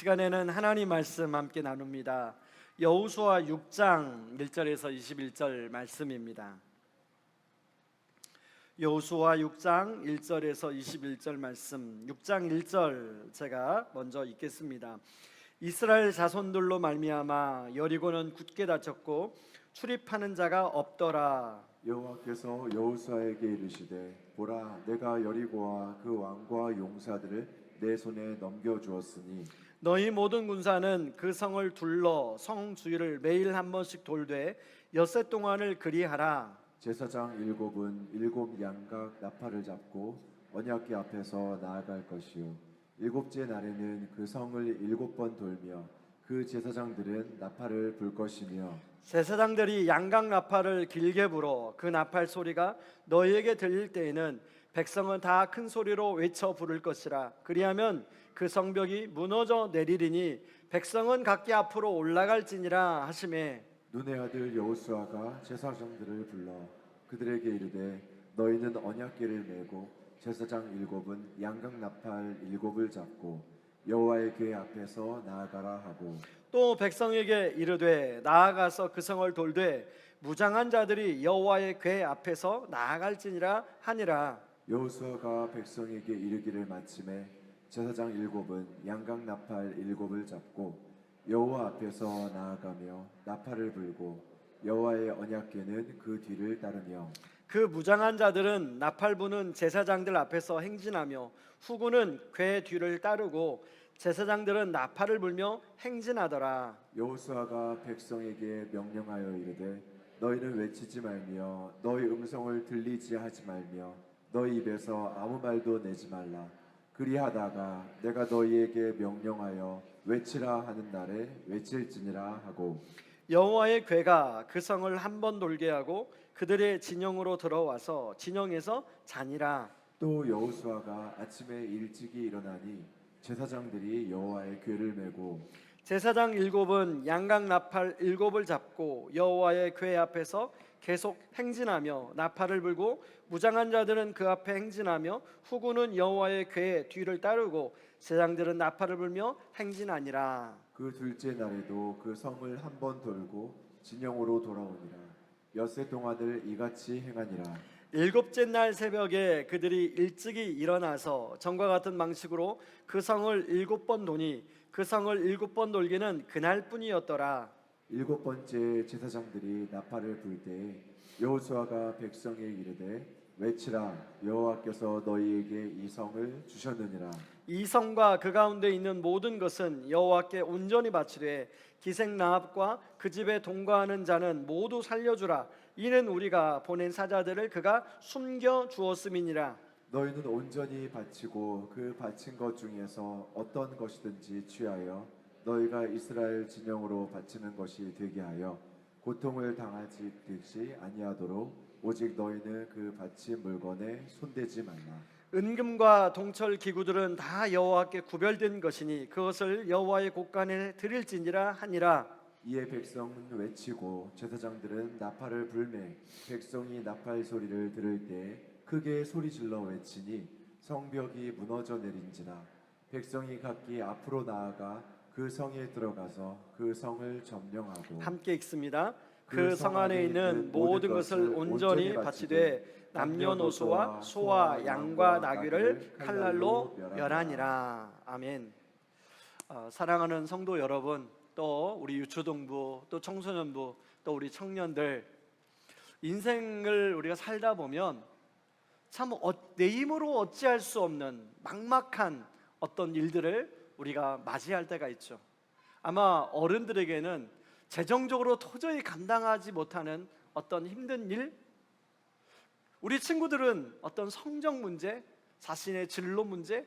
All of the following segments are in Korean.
시간에는 하나님 말씀 함께 나눕니다. 여호수아 6장 1절에서 21절 말씀입니다. 여호수아 6장 1절에서 21절 말씀, 6장 1절 제가 먼저 읽겠습니다. 이스라엘 자손들로 말미암아 여리고는 굳게 닫혔고 출입하는 자가 없더라. 여호와께서 여호수아에게 이르시되 보라 내가 여리고와 그 왕과 용사들을 내 손에 넘겨 주었으니 너희 모든 군사는 그 성을 둘러 성 주위를 매일 한 번씩 돌되 엿새 동안을 그리하라. 제사장 일곱은 일곱 양각 나팔을 잡고 언약궤 앞에서 나아갈 것이요 일곱째 날에는 그 성을 일곱 번 돌며 그 제사장들은 나팔을 불 것이며 제사장들이 양각 나팔을 길게 불어 그 나팔 소리가 너희에게 들릴 때에는 백성은 다 큰 소리로 외쳐 부를 것이라. 그리하면 그 성벽이 무너져 내리리니 백성은 각기 앞으로 올라갈지니라 하시매 눈의 아들 여호수아가 제사장들을 불러 그들에게 이르되 너희는 언약궤를 메고 제사장 일곱은 양각 나팔 일곱을 잡고 여호와의 궤 앞에서 나아가라 하고 또 백성에게 이르되 나아가서 그 성을 돌되 무장한 자들이 여호와의 궤 앞에서 나아갈지니라 하니라. 여호수아가 백성에게 이르기를 마침에 제사장 일곱은 양각 나팔 일곱을 잡고 여호와 앞에서 나아가며 나팔을 불고 여호와의 언약궤는 그 뒤를 따르며 그 무장한 자들은 나팔 부는 제사장들 앞에서 행진하며 후군은 궤 뒤를 따르고 제사장들은 나팔을 불며 행진하더라. 여호수아가 백성에게 명령하여 이르되 너희는 외치지 말며 너희 음성을 들리지 하지 말며 너희 입에서 아무 말도 내지 말라. 그리하다가 내가 너희에게 명령하여 외치라 하는 날에 외칠지니라 하고 여호와의 궤가 그 성을 한 번 돌게 하고 그들의 진영으로 들어와서 진영에서 자니라. 또 여호수아가 아침에 일찍이 일어나니 제사장들이 여호와의 궤를 메고 제사장 일곱은 양각 나팔 일곱을 잡고 여호와의 궤 앞에서 계속 행진하며 나팔을 불고 무장한 자들은 그 앞에 행진하며 후군은 여호와의 궤 뒤를 따르고 제사장들은 나팔을 불며 행진하니라. 그 둘째 날에도 그 성을 한 번 돌고 진영으로 돌아오니라. 엿새 동안을 이같이 행하니라. 일곱째 날 새벽에 그들이 일찍이 일어나서 전과 같은 방식으로 그 성을 일곱 번 도니 그 성을 일곱 번 돌기는 그날뿐이었더라. 일곱 번째 제사장들이 나팔을 불 때에 여호수아가 백성에 이르되 외치라 여호와께서 너희에게 이 성을 주셨느니라. 이 성과 그 가운데 있는 모든 것은 여호와께 온전히 바치되 기생 라합과 그 집에 동거하는 자는 모두 살려주라. 이는 우리가 보낸 사자들을 그가 숨겨 주었음이니라. 너희는 온전히 바치고 그 바친 것 중에서 어떤 것이든지 취하여 너희가 이스라엘 진영으로 바치는 것이 되게 하여 고통을 당하지 듯이 아니하도록 오직 너희는 그 바친 물건에 손대지 말라. 은금과 동철 기구들은 다 여호와께 구별된 것이니 그것을 여호와의 곳간에 드릴지니라 하니라. 이에 백성은 외치고 제사장들은 나팔을 불매 백성이 나팔 소리를 들을 때 크게 소리질러 외치니 성벽이 무너져 내린지라. 백성이 각기 앞으로 나아가 그 성에 들어가서 그 성을 점령하고 함께 읽습니다. 그 성 안에 있는 모든 것을 온전히 바치되 남녀노소와 소와 양과 나귀를 칼날로 멸하니라. 아멘. 사랑하는 성도 여러분, 또 우리 유초동부, 또 청소년부, 또 우리 청년들, 인생을 우리가 살다 보면 참 내 힘으로 어찌할 수 없는 막막한 어떤 일들을 우리가 맞이할 때가 있죠. 아마 어른들에게는 재정적으로 도저히 감당하지 못하는 어떤 힘든 일, 우리 친구들은 어떤 성적 문제, 자신의 진로 문제,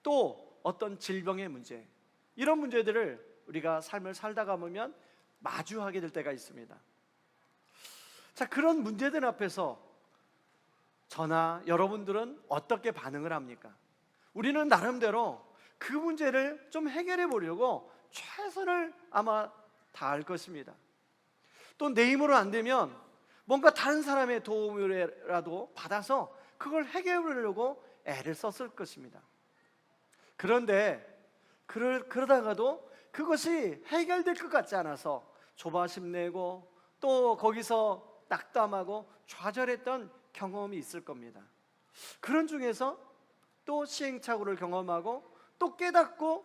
또 어떤 질병의 문제, 이런 문제들을 우리가 삶을 살다가 보면 마주하게 될 때가 있습니다. 자, 그런 문제들 앞에서 저나 여러분들은 어떻게 반응을 합니까? 우리는 나름대로 그 문제를 좀 해결해 보려고 최선을 아마 다할 것입니다. 또 내 힘으로 안 되면 뭔가 다른 사람의 도움이라도 받아서 그걸 해결하려고 애를 썼을 것입니다. 그런데 그러다가도 그것이 해결될 것 같지 않아서 조바심 내고 또 거기서 낙담하고 좌절했던 경험이 있을 겁니다. 그런 중에서 또 시행착오를 경험하고 또 깨닫고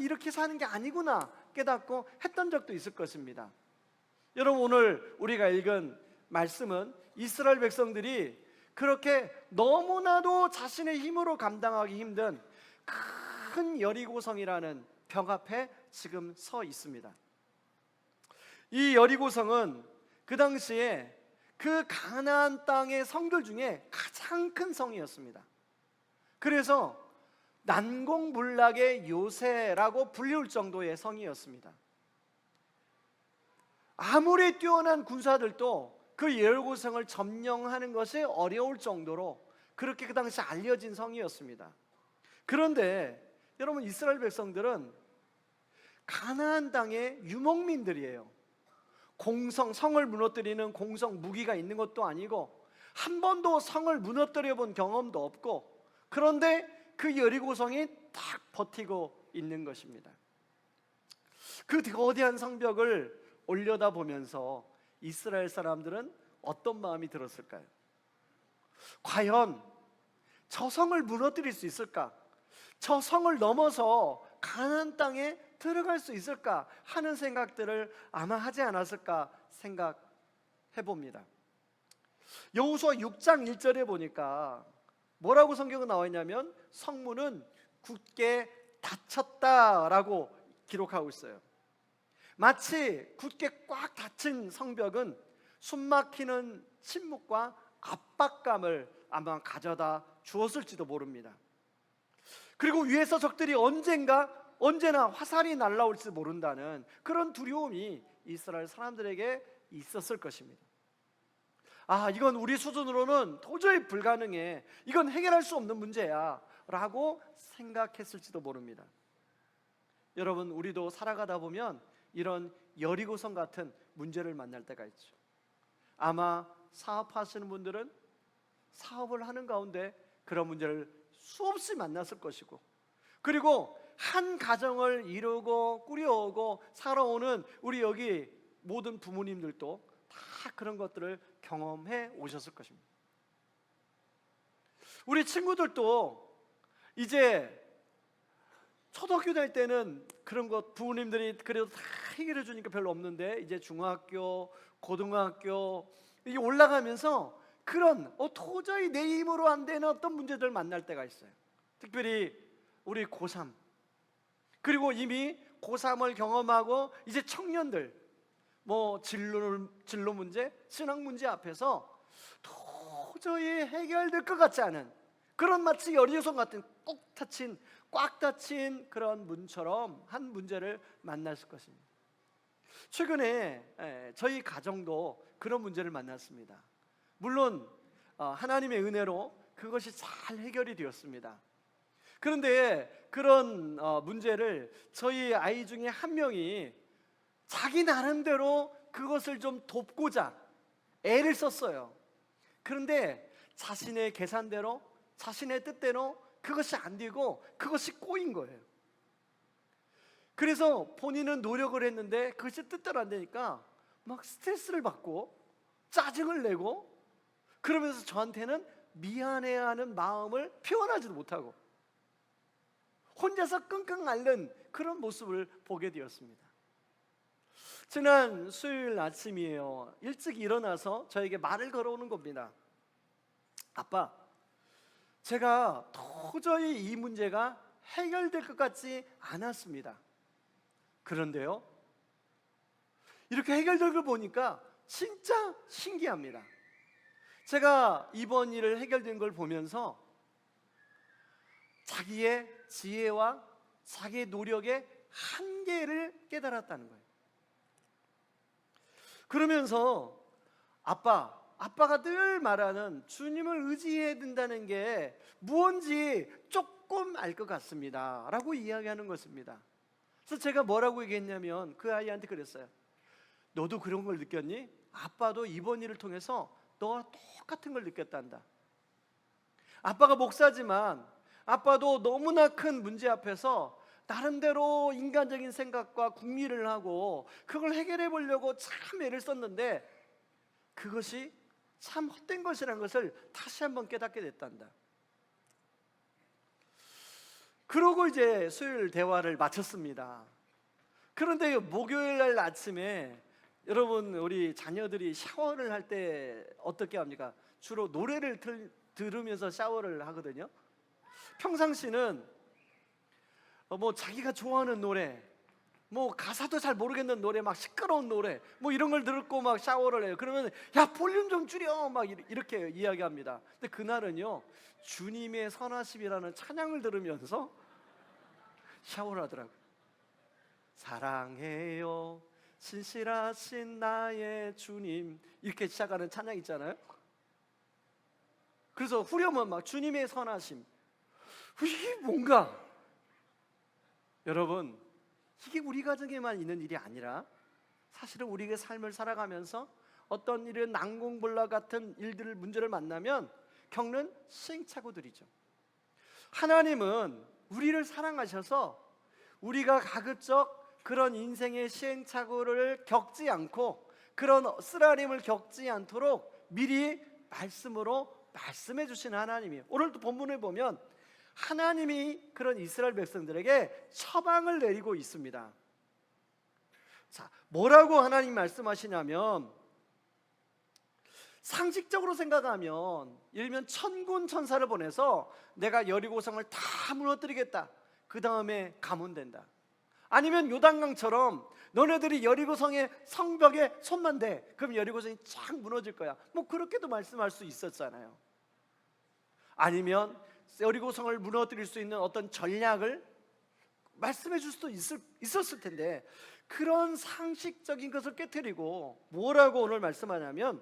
이렇게 사는 게 아니구나 깨닫고 했던 적도 있을 것입니다. 여러분, 오늘 우리가 읽은 말씀은 이스라엘 백성들이 그렇게 너무나도 자신의 힘으로 감당하기 힘든 큰 여리고성이라는 벽 앞에 지금 서 있습니다. 이 여리고성은 그 당시에 그 가나안 땅의 성들 중에 가장 큰 성이었습니다. 그래서 난공불락의 요새라고 불리울 정도의 성이었습니다. 아무리 뛰어난 군사들도 그 여리고성을 점령하는 것이 어려울 정도로 그렇게 그 당시 알려진 성이었습니다. 그런데 여러분, 이스라엘 백성들은 가나안 땅의 유목민들이에요. 성을 무너뜨리는 공성 무기가 있는 것도 아니고 한 번도 성을 무너뜨려 본 경험도 없고, 그런데 그 여리고성이 딱 버티고 있는 것입니다. 그 거대한 성벽을 올려다보면서 이스라엘 사람들은 어떤 마음이 들었을까요? 과연 저 성을 무너뜨릴 수 있을까? 저 성을 넘어서 가나안 땅에 들어갈 수 있을까 하는 생각들을 아마 하지 않았을까 생각해 봅니다. 여호수아 6장 1절에 보니까 뭐라고 성경은 나와 있냐면 성문은 굳게 닫혔다라고 기록하고 있어요. 마치 굳게 꽉 닫힌 성벽은 숨막히는 침묵과 압박감을 아마 가져다 주었을지도 모릅니다. 그리고 위에서 적들이 언제나 화살이 날아올지 모른다는 그런 두려움이 이스라엘 사람들에게 있었을 것입니다. 이건 우리 수준으로는 도저히 불가능해, 이건 해결할 수 없는 문제야 라고 생각했을지도 모릅니다. 여러분, 우리도 살아가다 보면 이런 여리고성 같은 문제를 만날 때가 있죠. 아마 사업하시는 분들은 사업을 하는 가운데 그런 문제를 수없이 만났을 것이고, 그리고 한 가정을 이루고 꾸려오고 살아오는 우리 여기 모든 부모님들도 다 그런 것들을 경험해 오셨을 것입니다. 우리 친구들도 이제 초등학교 다닐 때는 그런 것 부모님들이 그래도 다 해결해 주니까 별로 없는데, 이제 중학교, 고등학교 이게 올라가면서 그런 도저히 내 힘으로 안 되는 어떤 문제들을 만날 때가 있어요. 특별히 우리 고3, 그리고 이미 고3을 경험하고 이제 청년들, 진로 문제, 신앙 문제 앞에서 도저히 해결될 것 같지 않은 그런 마치 여리고성 같은 꽉 닫힌 그런 문처럼 한 문제를 만났을 것입니다. 최근에 저희 가정도 그런 문제를 만났습니다. 물론 하나님의 은혜로 그것이 잘 해결이 되었습니다. 그런데 그런 문제를 저희 아이 중에 한 명이 자기 나름대로 그것을 좀 돕고자 애를 썼어요. 그런데 자신의 계산대로, 자신의 뜻대로 그것이 안 되고 그것이 꼬인 거예요. 그래서 본인은 노력을 했는데 그것이 뜻대로 안 되니까 막 스트레스를 받고 짜증을 내고, 그러면서 저한테는 미안해하는 마음을 표현하지도 못하고 혼자서 끙끙 앓는 그런 모습을 보게 되었습니다. 지난 수요일 아침이에요. 일찍 일어나서 저에게 말을 걸어오는 겁니다. 아빠, 제가 도저히 이 문제가 해결될 것 같지 않았습니다. 그런데요, 이렇게 해결될 걸 보니까 진짜 신기합니다. 제가 이번 일을 해결된 걸 보면서 자기의 지혜와 자기의 노력의 한계를 깨달았다는 거예요. 그러면서 아빠가 늘 말하는 주님을 의지해야 된다는 게 무언지 조금 알 것 같습니다 라고 이야기하는 것입니다. 그래서 제가 뭐라고 얘기했냐면 그 아이한테 그랬어요. 너도 그런 걸 느꼈니? 아빠도 이번 일을 통해서 너와 똑같은 걸 느꼈단다. 아빠가 목사지만 아빠도 너무나 큰 문제 앞에서 나름대로 인간적인 생각과 궁리를 하고 그걸 해결해 보려고 참 애를 썼는데 그것이 참 헛된 것이라는 것을 다시 한번 깨닫게 됐단다. 그러고 이제 수요일 대화를 마쳤습니다. 그런데 목요일 날 아침에 여러분 우리 자녀들이 샤워를 할 때 어떻게 합니까? 주로 노래를 들으면서 샤워를 하거든요. 평상시는 뭐 자기가 좋아하는 노래, 뭐 가사도 잘 모르겠는 노래, 막 시끄러운 노래, 뭐 이런 걸 듣고 막 샤워를 해요. 그러면 야 볼륨 좀 줄여 막 이렇게 이야기합니다. 근데 그날은요 주님의 선하심이라는 찬양을 들으면서 샤워를 하더라고요. 사랑해요 신실하신 나의 주님, 이렇게 시작하는 찬양 있잖아요. 그래서 후렴은 막 주님의 선하심. 이게 뭔가 여러분 이게 우리 가정에만 있는 일이 아니라 사실은 우리의 삶을 살아가면서 어떤 일은 난공불락 같은 일들을 문제를 만나면 겪는 시행착오들이죠. 하나님은 우리를 사랑하셔서 우리가 가급적 그런 인생의 시행착오를 겪지 않고 그런 쓰라림을 겪지 않도록 미리 말씀으로 말씀해 주신 하나님이에요. 오늘도 본문을 보면 하나님이 그런 이스라엘 백성들에게 처방을 내리고 있습니다. 자, 뭐라고 하나님 말씀하시냐면 상식적으로 생각하면 예를 들면 천군 천사를 보내서 내가 여리고성을 다 무너뜨리겠다, 그 다음에 가면 된다. 아니면 요단강처럼 너네들이 여리고성의 성벽에 손만 대, 그럼 여리고성이 쫙 무너질 거야. 뭐 그렇게도 말씀할 수 있었잖아요. 아니면 여리고성을 무너뜨릴 수 있는 어떤 전략을 말씀해 줄 수도 있었을 텐데 그런 상식적인 것을 깨트리고 뭐라고 오늘 말씀하냐면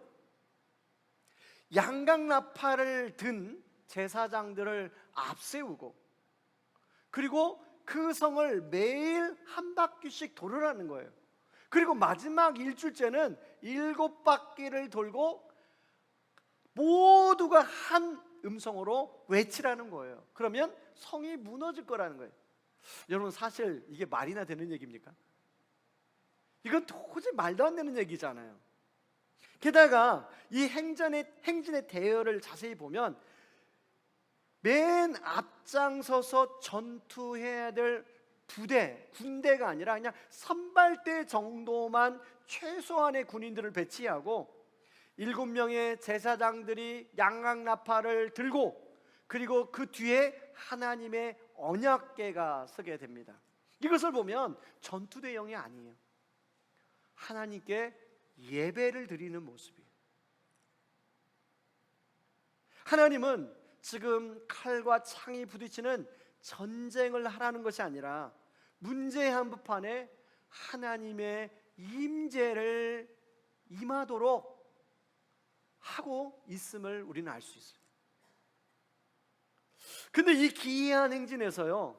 양강나팔을 든 제사장들을 앞세우고 그리고 그 성을 매일 한 바퀴씩 돌으라는 거예요. 그리고 마지막 일주일째는 7바퀴를 돌고 모두가 한 음성으로 외치라는 거예요. 그러면 성이 무너질 거라는 거예요. 여러분 사실 이게 말이나 되는 얘기입니까? 이건 도저히 말도 안 되는 얘기잖아요. 게다가 이 행진의 대열을 자세히 보면 맨 앞장서서 전투해야 될 군대가 아니라 그냥 선발대 정도만 최소한의 군인들을 배치하고 7명의 제사장들이 양강나팔을 들고 그리고 그 뒤에 하나님의 언약궤가 서게 됩니다. 이것을 보면 전투대형이 아니에요. 하나님께 예배를 드리는 모습이에요. 하나님은 지금 칼과 창이 부딪히는 전쟁을 하라는 것이 아니라 문제의 한복판에 하나님의 임재를 임하도록 하고 있음을 우리는 알 수 있어요. 근데 이 기이한 행진에서요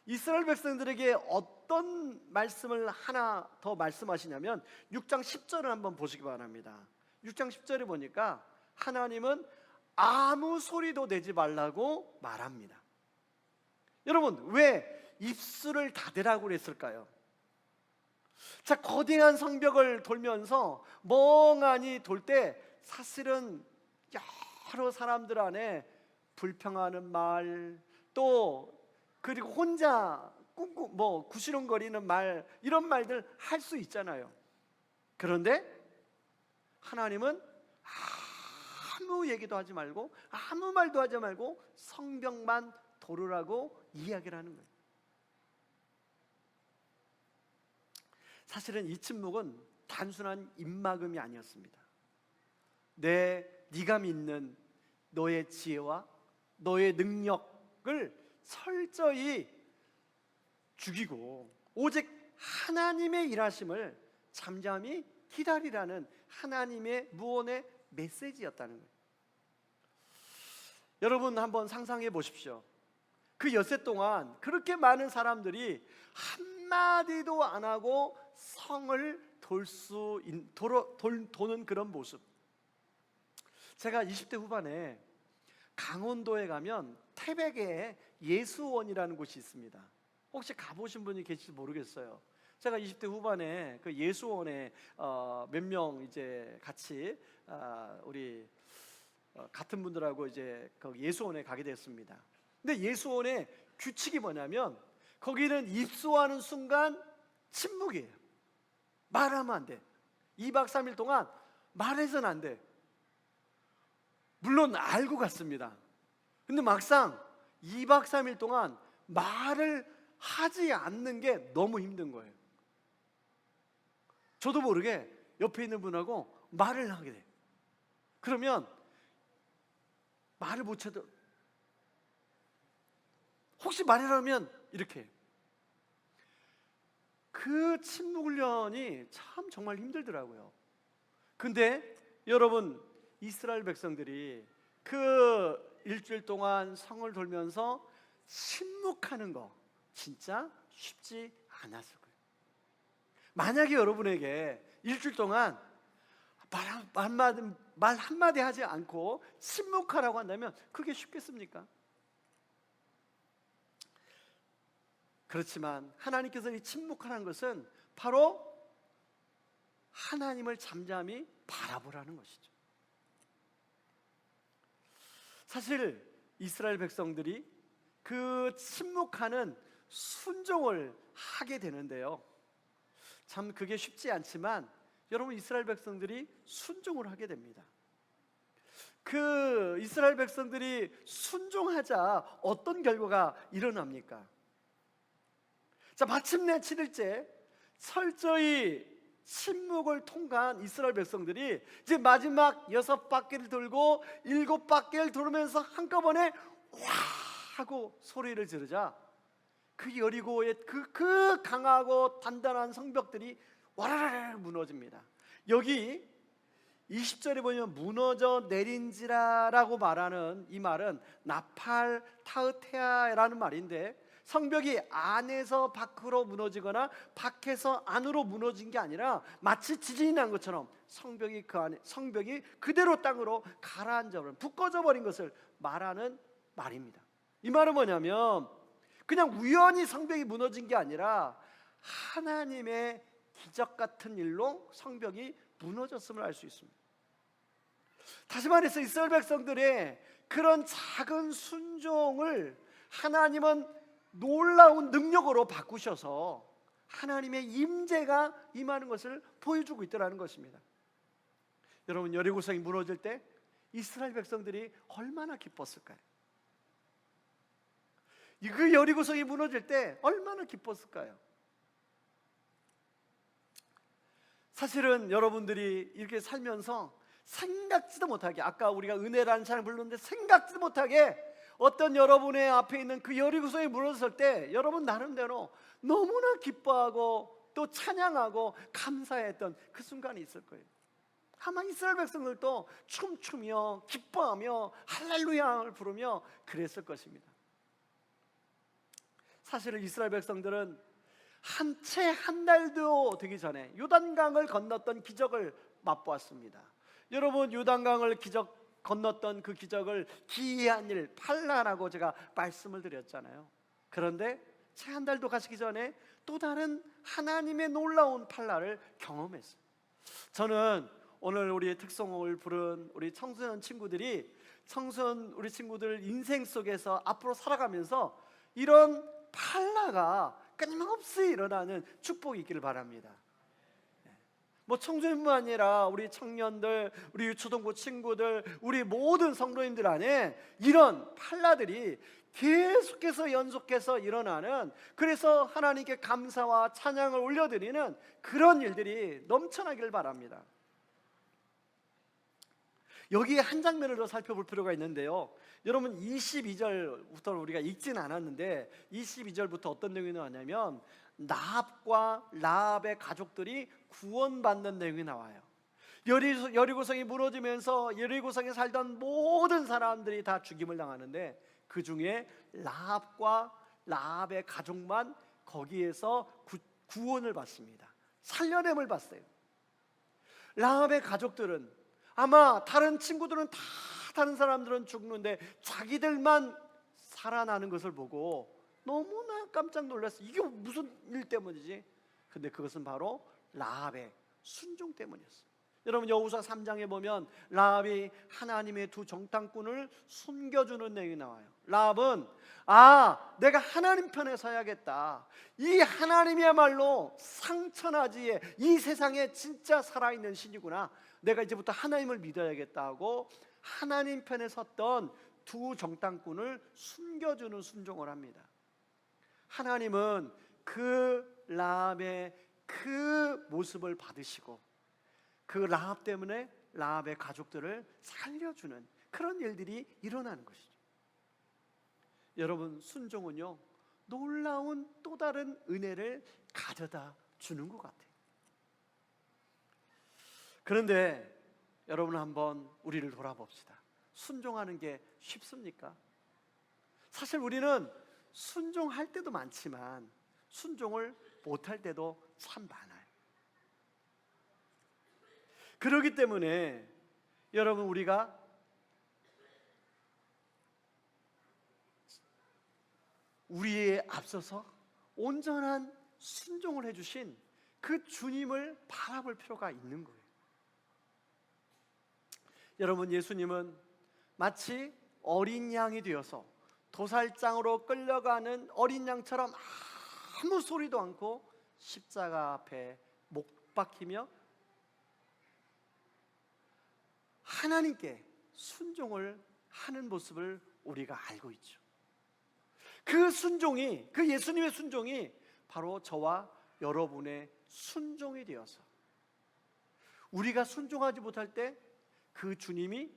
이스라엘 백성들에게 어떤 말씀을 하나 더 말씀하시냐면 6장 10절을 한번 보시기 바랍니다. 6장 10절에 보니까 하나님은 아무 소리도 내지 말라고 말합니다. 여러분 왜 입술을 닫으라고 그랬을까요? 자, 거대한 성벽을 돌면서 멍하니 돌 때 사실은 여러 사람들 안에 불평하는 말, 또 그리고 혼자 구시렁거리는 말, 이런 말들 할 수 있잖아요. 그런데 하나님은 아무 얘기도 하지 말고 아무 말도 하지 말고 성벽만 돌으라고 이야기를 하는 거예요. 사실은 이 침묵은 단순한 입막음이 아니었습니다. 네가 믿는 너의 지혜와 너의 능력을 철저히 죽이고 오직 하나님의 일하심을 잠잠히 기다리라는 하나님의 무언의 메시지였다는 거예요. 여러분 한번 상상해 보십시오. 그 엿새 동안 그렇게 많은 사람들이 한마디도 안 하고 성을 도는 그런 모습. 제가 20대 후반에 강원도에 가면 태백에 예수원이라는 곳이 있습니다. 혹시 가보신 분이 계실지 모르겠어요. 제가 20대 후반에 그 예수원에 몇 명 이제 같이 우리 같은 분들하고 이제 그 예수원에 가게 됐습니다. 근데 예수원의 규칙이 뭐냐면 거기는 입소하는 순간 침묵이에요. 말하면 안 돼. 2박 3일 동안 말해서는 안 돼. 물론 알고 갔습니다. 근데 막상 2박 3일 동안 말을 하지 않는 게 너무 힘든 거예요. 저도 모르게 옆에 있는 분하고 말을 하게 돼요. 그러면 말을 못 쳐도 혹시 말하려면 이렇게 해요. 그 침묵 훈련이 참 정말 힘들더라고요. 근데 여러분, 이스라엘 백성들이 그 일주일 동안 성을 돌면서 침묵하는 거 진짜 쉽지 않았을 거예요. 만약에 여러분에게 일주일 동안 말 한마디 하지 않고 침묵하라고 한다면 그게 쉽겠습니까? 그렇지만 하나님께서 이 침묵하라는 것은 바로 하나님을 잠잠히 바라보라는 것이죠. 사실 이스라엘 백성들이 그 침묵하는 순종을 하게 되는데요, 참 그게 쉽지 않지만 여러분, 이스라엘 백성들이 순종을 하게 됩니다. 그 이스라엘 백성들이 순종하자 어떤 결과가 일어납니까? 자, 마침내 7일째 철저히 침묵을 통과한 이스라엘 백성들이 이제 마지막 6바퀴를 돌고 7바퀴를 돌면서 한꺼번에 와 하고 소리를 지르자 그 여리고의 그 강하고 단단한 성벽들이 와라라라 무너집니다. 여기 20절에 보면 무너져 내린지라라고 말하는 이 말은 나팔 타으테아라는 말인데, 성벽이 안에서 밖으로 무너지거나 밖에서 안으로 무너진 게 아니라 마치 지진이 난 것처럼 성벽이 그대로 땅으로 가라앉아버린, 부꺼져 버린 것을 말하는 말입니다. 이 말은 뭐냐면 그냥 우연히 성벽이 무너진 게 아니라 하나님의 기적 같은 일로 성벽이 무너졌음을 알 수 있습니다. 다시 말해서 이스라엘 백성들의 그런 작은 순종을 하나님은 놀라운 능력으로 바꾸셔서 하나님의 임재가 임하는 것을 보여주고 있더라는 것입니다. 여러분, 여리고성이 무너질 때 이스라엘 백성들이 얼마나 기뻤을까요? 그 여리고성이 무너질 때 얼마나 기뻤을까요? 사실은 여러분들이 이렇게 살면서 생각지도 못하게, 아까 우리가 은혜라는 찬양 불렀는데 생각지도 못하게 어떤 여러분의 앞에 있는 그 여리고성이 무너졌을 때 여러분 나름대로 너무나 기뻐하고 또 찬양하고 감사했던 그 순간이 있을 거예요. 아마 이스라엘 백성들도 춤추며 기뻐하며 할렐루야를 부르며 그랬을 것입니다. 사실은 이스라엘 백성들은 채 한 달도 되기 전에 요단강을 건넜던 기적을 맛보았습니다. 여러분, 요단강을 건넜던 그 기적을 기이한 일, 판라라고 제가 말씀을 드렸잖아요. 그런데 채 한 달도 가시기 전에 또 다른 하나님의 놀라운 판라를 경험했어요. 저는 오늘 우리 특송을 부른 우리 청소년 친구들이 우리 친구들 인생 속에서 앞으로 살아가면서 이런 판라가 끊임없이 일어나는 축복이 있기를 바랍니다. 뭐 청소년뿐만 아니라 우리 청년들, 우리 유초등부 친구들, 우리 모든 성도님들 안에 이런 판라들이 계속해서 연속해서 일어나는, 그래서 하나님께 감사와 찬양을 올려드리는 그런 일들이 넘쳐나기를 바랍니다. 여기에 한 장면을 더 살펴볼 필요가 있는데요, 여러분 22절부터 우리가 읽지는 않았는데 22절부터 어떤 내용이 나왔냐면 나합과 라합의 가족들이 구원받는 내용이 나와요. 여리고성이 무너지면서 여리고성에 살던 모든 사람들이 다 죽임을 당하는데 그 중에 라합과 라합의 가족만 거기에서 구원을 받습니다. 살려냄을 받어요. 라합의 가족들은 아마 다른 친구들은 다른 사람들은 죽는데 자기들만 살아나는 것을 보고 너무나 깜짝 놀랐어요. 이게 무슨 일 때문이지? 근데 그것은 바로 라합의 순종 때문이었어요. 여러분 여호수아 3장에 보면 라합이 하나님의 두 정탐꾼을 숨겨주는 내용이 나와요. 라합은 내가 하나님 편에 서야겠다, 이 하나님이야말로 상천하지에 이 세상에 진짜 살아있는 신이구나, 내가 이제부터 하나님을 믿어야겠다 하고 하나님 편에 섰던 두 정탐꾼을 숨겨주는 순종을 합니다. 하나님은 그 라합의 그 모습을 받으시고 그 라합 때문에 라합의 가족들을 살려주는 그런 일들이 일어나는 것이죠. 여러분, 순종은요 놀라운 또 다른 은혜를 가져다 주는 것 같아요. 그런데 여러분, 한번 우리를 돌아봅시다. 순종하는 게 쉽습니까? 사실 우리는 순종할 때도 많지만 순종을 못할 때도 참 많아요. 그렇기 때문에 여러분, 우리가 우리에 앞서서 온전한 순종을 해주신 그 주님을 바라볼 필요가 있는 거예요. 여러분, 예수님은 마치 어린 양이 되어서 도살장으로 끌려가는 어린 양처럼 아무 소리도 않고 십자가 앞에 못 박히며 하나님께 순종을 하는 모습을 우리가 알고 있죠. 그 순종이, 그 예수님의 순종이 바로 저와 여러분의 순종이 되어서 우리가 순종하지 못할 때 그 주님이,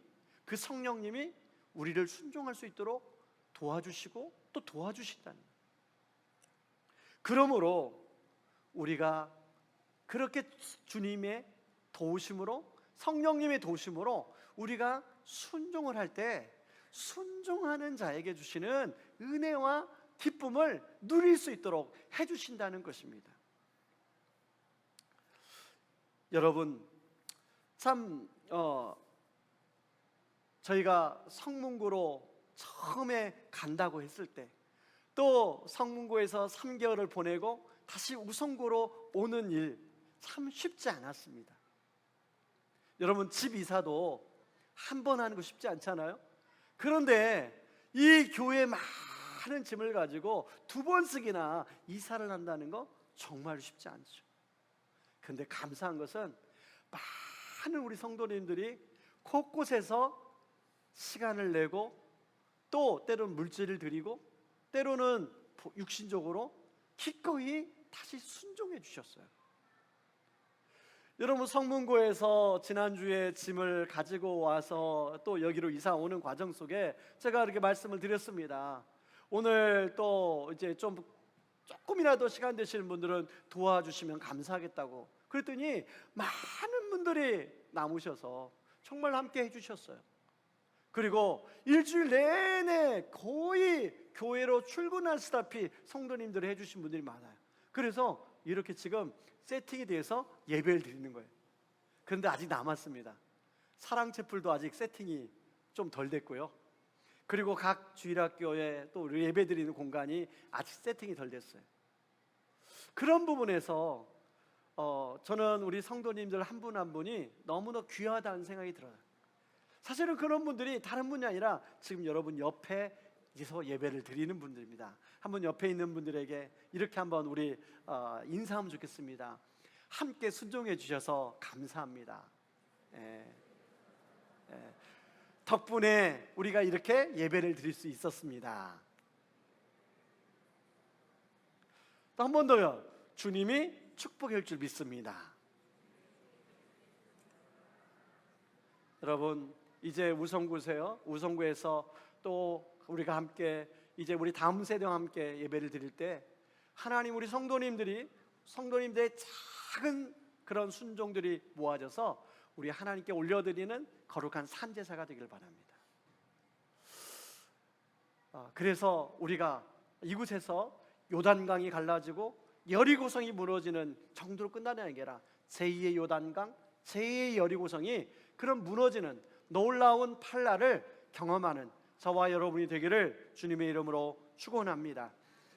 그 성령님이 우리를 순종할 수 있도록 도와주시고 또 도와주신다는 거예요. 그러므로 우리가 그렇게 주님의 도우심으로, 성령님의 도우심으로 우리가 순종을 할 때 순종하는 자에게 주시는 은혜와 기쁨을 누릴 수 있도록 해주신다는 것입니다. 여러분, 참 저희가 성문고로 처음에 간다고 했을 때, 또 성문고에서 3개월을 보내고 다시 우성고로 오는 일 참 쉽지 않았습니다. 여러분, 집 이사도 한 번 하는 거 쉽지 않잖아요. 그런데 이 교회 많은 짐을 가지고 2번씩이나 이사를 한다는 거 정말 쉽지 않죠. 그런데 감사한 것은 많은 우리 성도님들이 곳곳에서 시간을 내고 또 때로는 물질을 드리고 때로는 육신적으로 기꺼이 다시 순종해 주셨어요. 여러분, 성문고에서 지난주에 짐을 가지고 와서 또 여기로 이사 오는 과정 속에 제가 이렇게 말씀을 드렸습니다. 오늘 또 이제 조금이라도 시간 되시는 분들은 도와주시면 감사하겠다고. 그랬더니 많은 분들이 남으셔서 정말 함께 해주셨어요. 그리고 일주일 내내 거의 교회로 출근하시다시피 성도님들이 해주신 분들이 많아요. 그래서 이렇게 지금 세팅이 돼서 예배를 드리는 거예요. 그런데 아직 남았습니다. 사랑채플도 아직 세팅이 좀 덜 됐고요. 그리고 각 주일학교에 또 예배 드리는 공간이 아직 세팅이 덜 됐어요. 그런 부분에서 저는 우리 성도님들 한 분 한 분이 너무나 귀하다는 생각이 들어요. 사실은 그런 분들이 다른 분이 아니라 지금 여러분 옆에서 예배를 드리는 분들입니다. 한번 옆에 있는 분들에게 이렇게 한번 우리 인사하면 좋겠습니다. 함께 순종해 주셔서 감사합니다. 덕분에 우리가 이렇게 예배를 드릴 수 있었습니다. 또 한 번 더요. 주님이 축복할 줄 믿습니다. 여러분, 이제 우성구세요. 우성구에서 또 우리가 함께 이제 우리 다음 세대와 함께 예배를 드릴 때 하나님, 우리 성도님들의 작은 그런 순종들이 모아져서 우리 하나님께 올려드리는 거룩한 산제사가 되길 바랍니다. 그래서 우리가 이곳에서 요단강이 갈라지고 여리고성이 무너지는 정도로 끝나는 게 아니라 제2의 요단강, 제2의 여리고성이 그런 무너지는 놀라운 팔날을 경험하는 저와 여러분이 되기를 주님의 이름으로 축원합니다.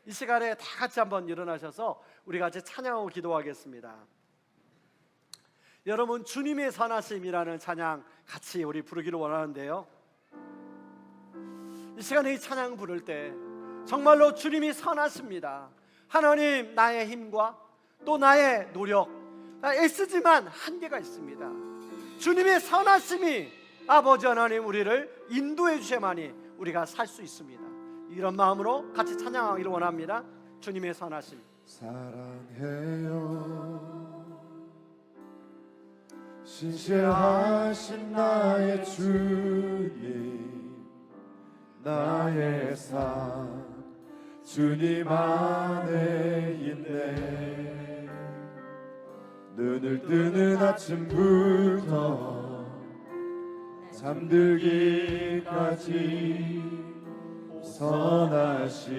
이 시간에 다 같이 한번 일어나셔서 우리 같이 찬양하고 기도하겠습니다. 여러분, 주님의 선하심이라는 찬양 같이 우리 부르기를 원하는데요, 이 시간에 이 찬양 부를 때 정말로 주님이 선하십니다. 하나님, 나의 힘과 또 나의 노력, 애쓰지만 한계가 있습니다. 주님의 선하심이 아버지 하나님 우리를 인도해 주셔야만이 우리가 살 수 있습니다. 이런 마음으로 같이 찬양하기를 원합니다. 주님의 선하심. 사랑해요 신실하신 나의 주님, 나의 삶 주님 안에 있네. 눈을 뜨는 아침부터 잠들기까지 선하신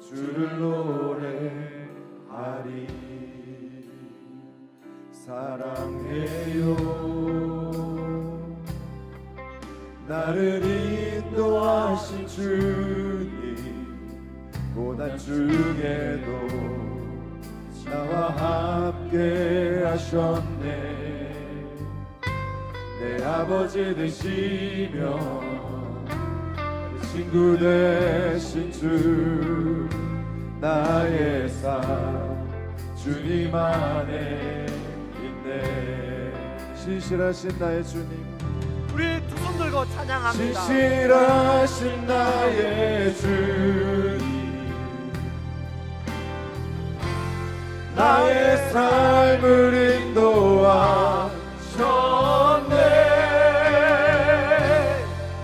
주를 노래하리. 사랑해요 나를 인도하신 주님, 고난 중에도 나와 함께 하셨네. 내 아버지 되시며 친구 되신 주, 나의 삶 주님 안에 있네. 신실하신 나의 주님, 우리 두 손 들고 찬양합니다. 신실하신 나의 주님, 나의 삶을 인도하셨네.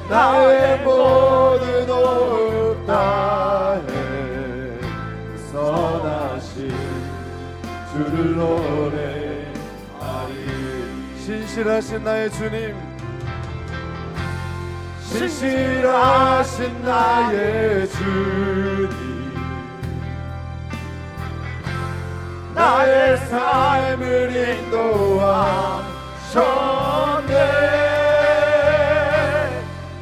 나의 모든 호흡 다해 선하신 주를 노래하리. 신실하신 나의 주님, 신실하신 나의 주님, 나의 삶을 인도하셨네.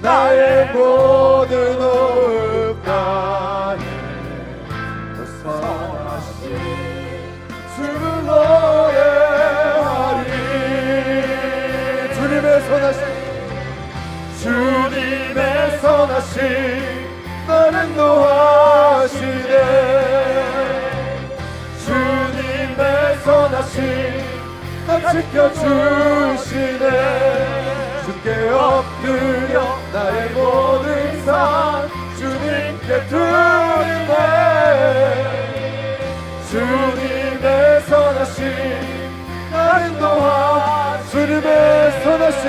나의 모든 호흡 다해 선하신 주를 노래하리. 주님의 선하신, 주님의 선하심 나를 인도하시네. 주님의 선하심 나 지켜주시네. 주께 엎드려 나의 모든 삶 주님께 드리네. 주님의 선하심 나를 인도하. 주님의 선하심,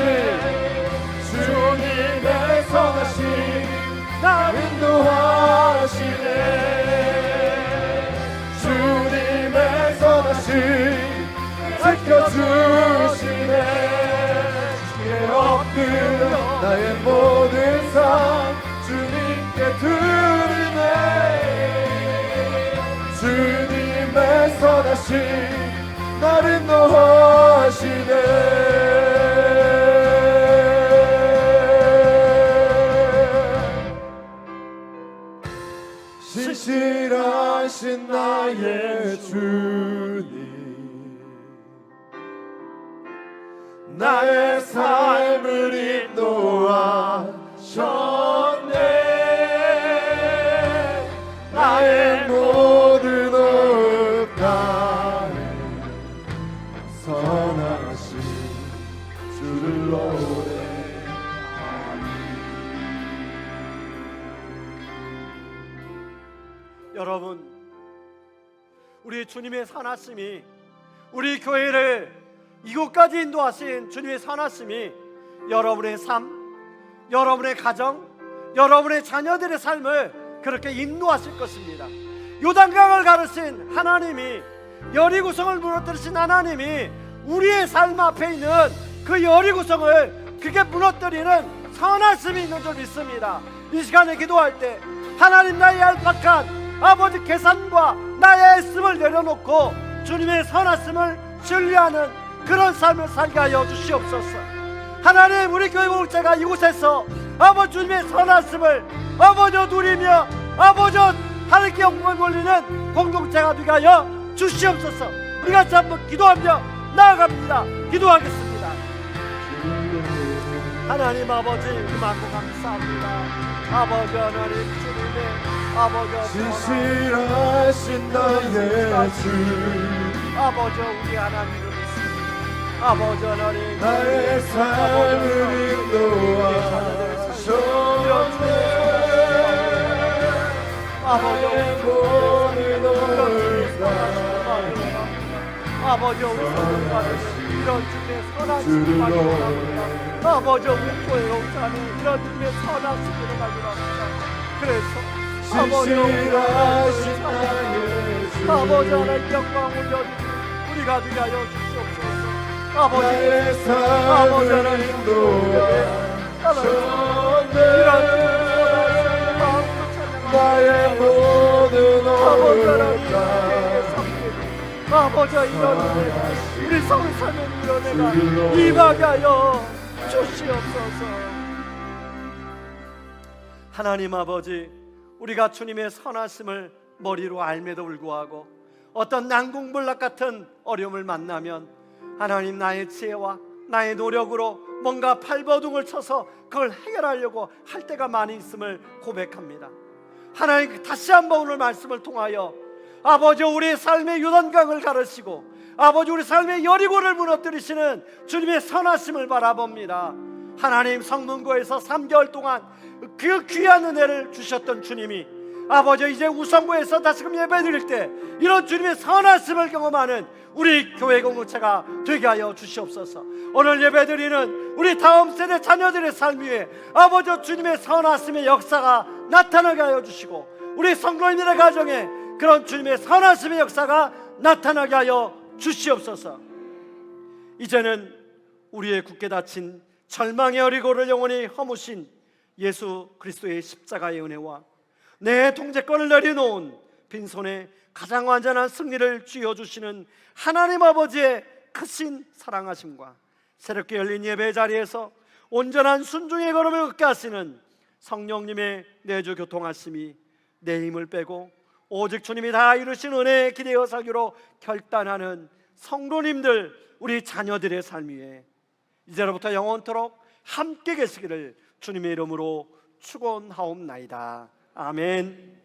주님의 선하심 나를 인도하시네. 주님의 선하심 지켜주시네. 주께 엎드려 나의 모든 삶 주님께 드리네. 주님의 선하심 나를 인도하시네. 신실하신 나의 주님, 나의 삶을 인도하셨네. 나의 모든 호흡 다해 선하신 주를 노래하리. 여러분, 우리 주님의 선하심이, 우리 교회를 이곳까지 인도하신 주님의 선하심이 여러분의 삶, 여러분의 가정, 여러분의 자녀들의 삶을 그렇게 인도하실 것입니다. 요단강을 가르신 하나님이, 여리고성을 무너뜨리신 하나님이 우리의 삶 앞에 있는 그 여리고성을 그게 무너뜨리는 선하심이 있는 줄 믿습니다. 이 시간에 기도할 때 하나님, 나의 얄팍한 아버지 계산과 나의 애씀을 내려놓고 주님의 선하심을 신뢰하는 그런 삶을 살게 하여 주시옵소서. 하나님, 우리 교회 공동체가 이곳에서 아버지 주님의 선하심을 아버지 누리며 아버지 하나님께 영광을 돌리는 공동체가 되게 하여 주시옵소서. 우리가 같이 한번 기도하며 나아갑니다. 기도하겠습니다. 하나님 아버지, 그만큼 감사합니다. 아버지 하나님, 주님의 아버지 진실하신 나의 주, 아버지 우리 하나님을 믿습니다. 아버지 하나님, 나의 삶을 인도하셔. 아버지 모든 아버지 우리 성도님들 이런 주님의 선하심을 가지고 아버지 우리 교회 공사는 이런 주님의 선하심을 가지고 그래서 아버지 아버지 하나님 영광 올려 우리가 되게 하여 주시옵소서. 아버지 하나님 이런 나의 모든 아버지 이런 우리 성을 사는 이런 애가 임하여 주시옵소서. 하나님 아버지, 우리가 주님의 선하심을 머리로 알매도 불구하고 어떤 난공불락 같은 어려움을 만나면 하나님 나의 지혜와 나의 노력으로 뭔가 발버둥을 쳐서 그걸 해결하려고 할 때가 많이 있음을 고백합니다. 하나님 다시 한번 오늘 말씀을 통하여 아버지 우리의 삶의 요단강을 가르시고 아버지 우리 삶의 여리고를 무너뜨리시는 주님의 선하심을 바라봅니다. 하나님 성문고에서 3개월 동안 그 귀한 은혜를 주셨던 주님이 아버지 이제 우성고에서 다시금 예배드릴 때 이런 주님의 선하심을 경험하는 우리 교회 공동체가 되게 하여 주시옵소서. 오늘 예배드리는 우리 다음 세대 자녀들의 삶 위에 아버지 주님의 선하심의 역사가 나타나게 하여 주시고 우리 성도님들의 가정에 그런 주님의 선하심의 역사가 나타나게 하여 주시옵소서. 이제는 우리의 굳게 닫힌 절망의 어리고를 영원히 허무신 예수 그리스도의 십자가의 은혜와 내 통제권을 내려놓은 빈손에 가장 완전한 승리를 쥐어주시는 하나님 아버지의 크신 사랑하심과 새롭게 열린 예배 자리에서 온전한 순종의 걸음을 걷게 하시는 성령님의 내주 교통하심이 내 힘을 빼고 오직 주님이 다 이루신 은혜에 기대어 살기로 결단하는 성도님들 우리 자녀들의 삶 위에 이제로부터 영원토록 함께 계시기를 주님의 이름으로 축원하옵나이다. 아멘.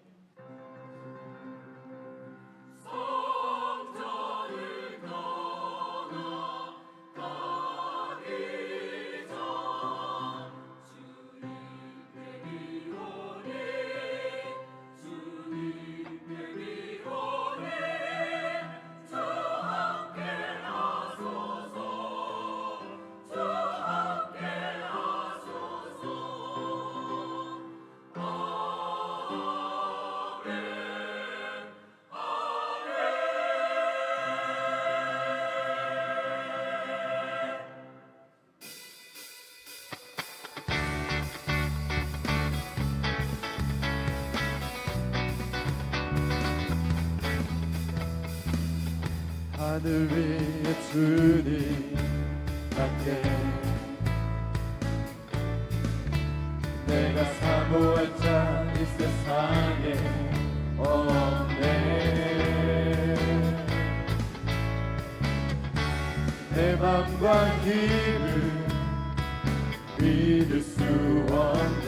하늘 위에 주님 함께 내가 사모할 자 이 세상에 없네. 내 맘과 힘을 믿을 수 없네.